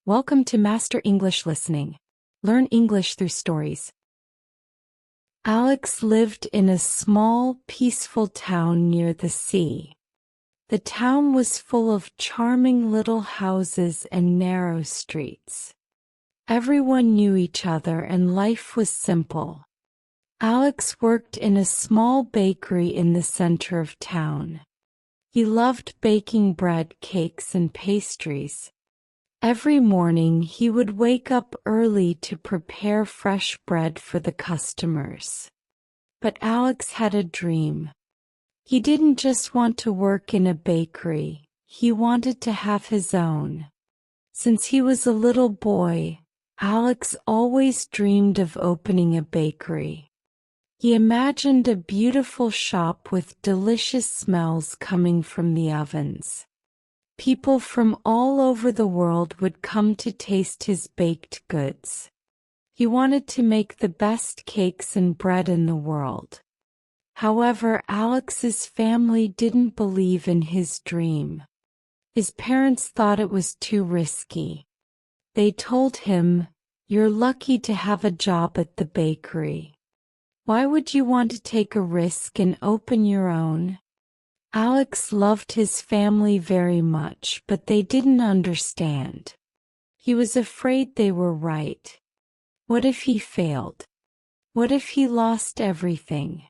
Welcome to Master English Listening. Learn English through stories. Alex lived in a small, peaceful town near the sea. The town was full of charming little houses and narrow streets. Everyone knew each other and life was simple. Alex worked in a small bakery in the center of town. He loved baking bread, cakes, and pastries. Every morning he would wake up early to prepare fresh bread for the customers. But Alex had a dream. He didn't just want to work in a bakery, he wanted to have his own. Since he was a little boy, Alex always dreamed of opening a bakery. He imagined a beautiful shop with delicious smells coming from the ovens. People from all over the world would come to taste his baked goods. He wanted to make the best cakes and bread in the world. However, Alex's family didn't believe in his dream. His parents thought it was too risky. They told him, "You're lucky to have a job at the bakery. Why would you want to take a risk and open your own?" Alex loved his family very much, but they didn't understand. He was afraid they were right. What if he failed? What if he lost everything?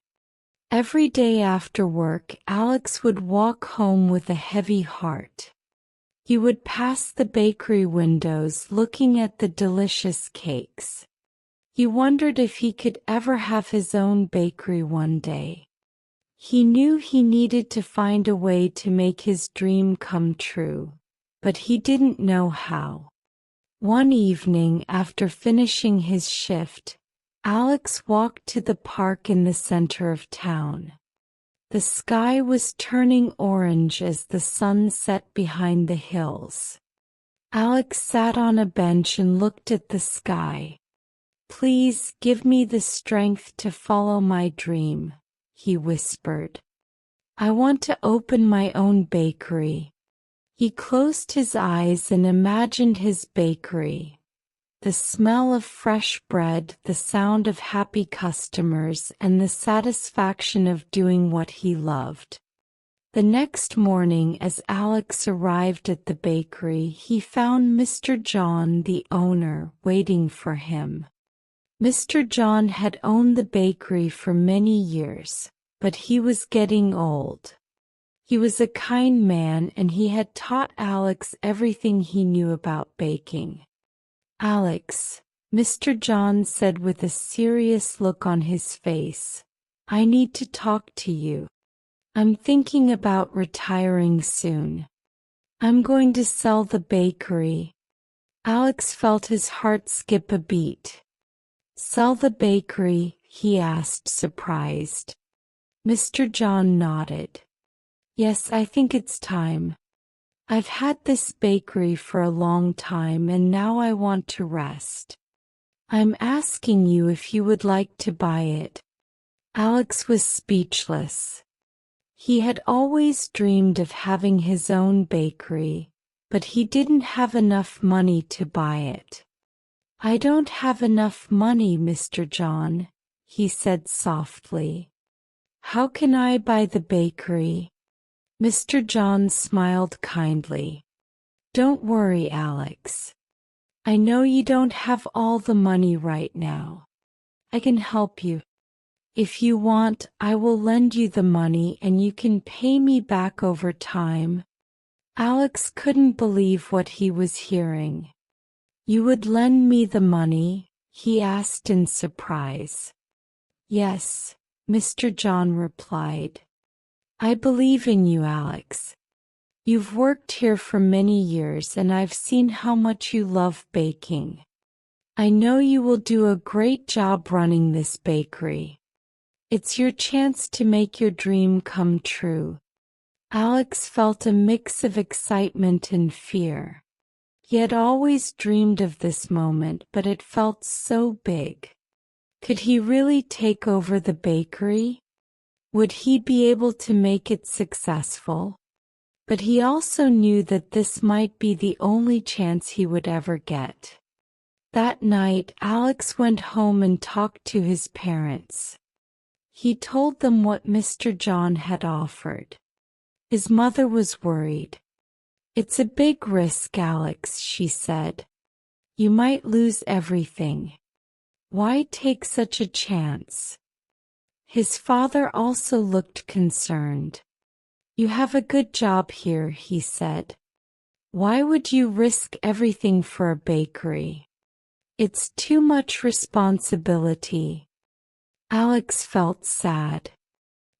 Every day after work, Alex would walk home with a heavy heart. He would pass the bakery windows looking at the delicious cakes. He wondered if he could ever have his own bakery one day. He knew he needed to find a way to make his dream come true, but he didn't know how. One evening after finishing his shift, Alex walked to the park in the center of town. The sky was turning orange as the sun set behind the hills. Alex sat on a bench and looked at the sky. "Please give me the strength to follow my dream," he whispered. "I want to open my own bakery." He closed his eyes and imagined his bakery. The smell of fresh bread, the sound of happy customers, and the satisfaction of doing what he loved. The next morning, as Alex arrived at the bakery, he found Mr. John, the owner, waiting for him. Mr. John had owned the bakery for many years, but he was getting old. He was a kind man and he had taught Alex everything he knew about baking. "Alex," Mr. John said with a serious look on his face, "I need to talk to you. I'm thinking about retiring soon. I'm going to sell the bakery." Alex felt his heart skip a beat. "Sell the bakery?" he asked, surprised. Mr. John nodded. "Yes, I think it's time. I've had this bakery for a long time and now I want to rest. I'm asking you if you would like to buy it." Alex was speechless. He had always dreamed of having his own bakery, but he didn't have enough money to buy it. "I don't have enough money, Mr. John," he said softly. "How can I buy the bakery?" Mr. John smiled kindly. "Don't worry, Alex. I know you don't have all the money right now. I can help you. If you want, I will lend you the money and you can pay me back over time." Alex couldn't believe what he was hearing. "You would lend me the money?" he asked in surprise. "Yes," Mr. John replied. "I believe in you, Alex. You've worked here for many years and I've seen how much you love baking. I know you will do a great job running this bakery. It's your chance to make your dream come true." Alex felt a mix of excitement and fear. He had always dreamed of this moment, but it felt so big. Could he really take over the bakery? Would he be able to make it successful? But he also knew that this might be the only chance he would ever get. That night, Alex went home and talked to his parents. He told them what Mr. John had offered. His mother was worried. "It's a big risk, Alex," she said. "You might lose everything. Why take such a chance?" His father also looked concerned. "You have a good job here," he said. "Why would you risk everything for a bakery? It's too much responsibility." Alex felt sad.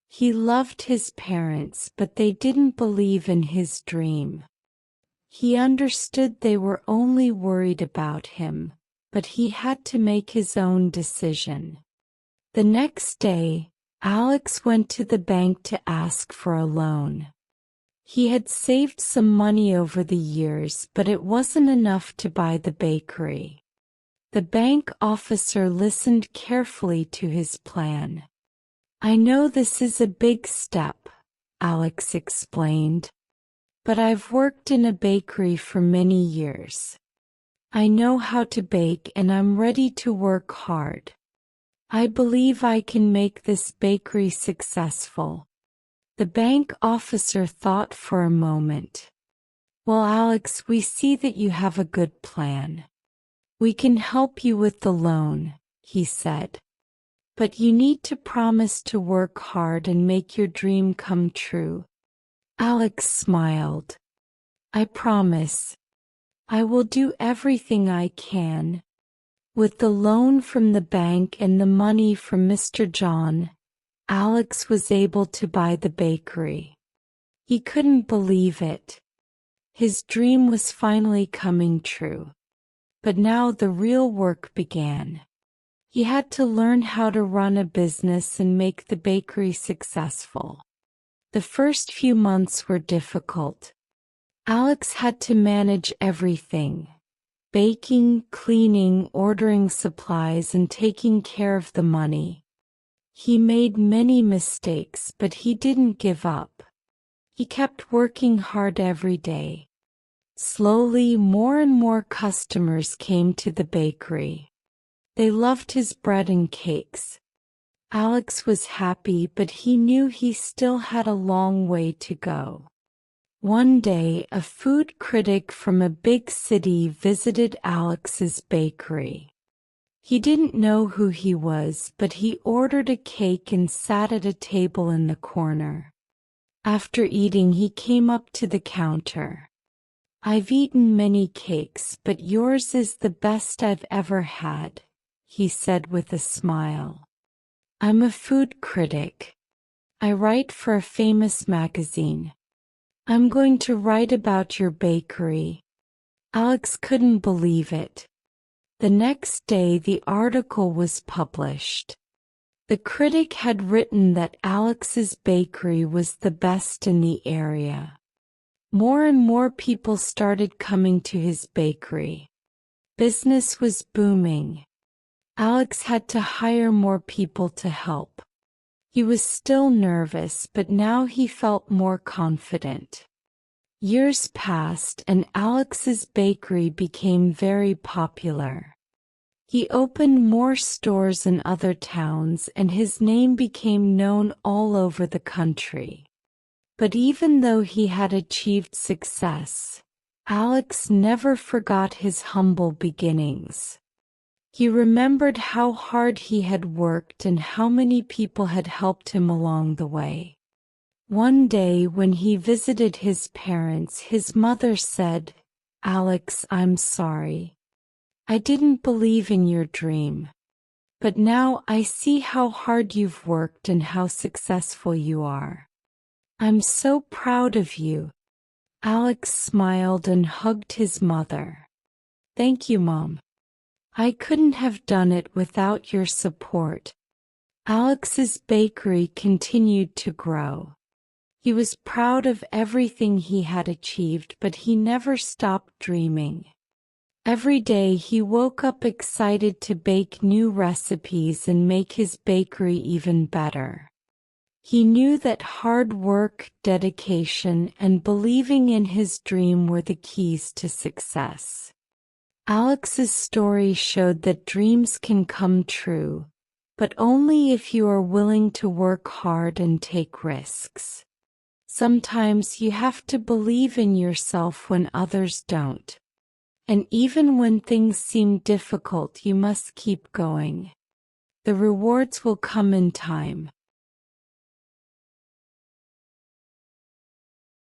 He loved his parents, but they didn't believe in his dream. He understood they were only worried about him, but he had to make his own decision. The next day, Alex went to the bank to ask for a loan. He had saved some money over the years, but it wasn't enough to buy the bakery. The bank officer listened carefully to his plan. "I know this is a big step," Alex explained, "but I've worked in a bakery for many years. I know how to bake and I'm ready to work hard. I believe I can make this bakery successful." The bank officer thought for a moment. "Well, Alex, we see that you have a good plan. We can help you with the loan," he said. "But you need to promise to work hard and make your dream come true." Alex smiled. "I promise. I will do everything I can." With the loan from the bank and the money from Mr. John, Alex was able to buy the bakery. He couldn't believe it. His dream was finally coming true. But now the real work began. He had to learn how to run a business and make the bakery successful. The first few months were difficult. Alex had to manage everything: baking, cleaning, ordering supplies, and taking care of the money. He made many mistakes, but he didn't give up. He kept working hard every day. Slowly, more and more customers came to the bakery. They loved his bread and cakes. Alex was happy, but he knew he still had a long way to go. One day, a food critic from a big city visited Alex's bakery. He didn't know who he was, but he ordered a cake and sat at a table in the corner. After eating, he came up to the counter. "I've eaten many cakes, but yours is the best I've ever had," he said with a smile. "I'm a food critic. I write for a famous magazine. I'm going to write about your bakery." Alex couldn't believe it. The next day, the article was published. The critic had written that Alex's bakery was the best in the area. More and more people started coming to his bakery. Business was booming. Alex had to hire more people to help. He was still nervous, but now he felt more confident. Years passed and Alex's bakery became very popular. He opened more stores in other towns and his name became known all over the country. But even though he had achieved success, Alex never forgot his humble beginnings. He remembered how hard he had worked and how many people had helped him along the way. One day when he visited his parents, his mother said, "Alex, I'm sorry. I didn't believe in your dream. But now I see how hard you've worked and how successful you are. I'm so proud of you." Alex smiled and hugged his mother. "Thank you, Mom. I couldn't have done it without your support." Alex's bakery continued to grow. He was proud of everything he had achieved, but he never stopped dreaming. Every day he woke up excited to bake new recipes and make his bakery even better. He knew that hard work, dedication, and believing in his dream were the keys to success. Alex's story showed that dreams can come true, but only if you are willing to work hard and take risks. Sometimes you have to believe in yourself when others don't. And even when things seem difficult, you must keep going. The rewards will come in time.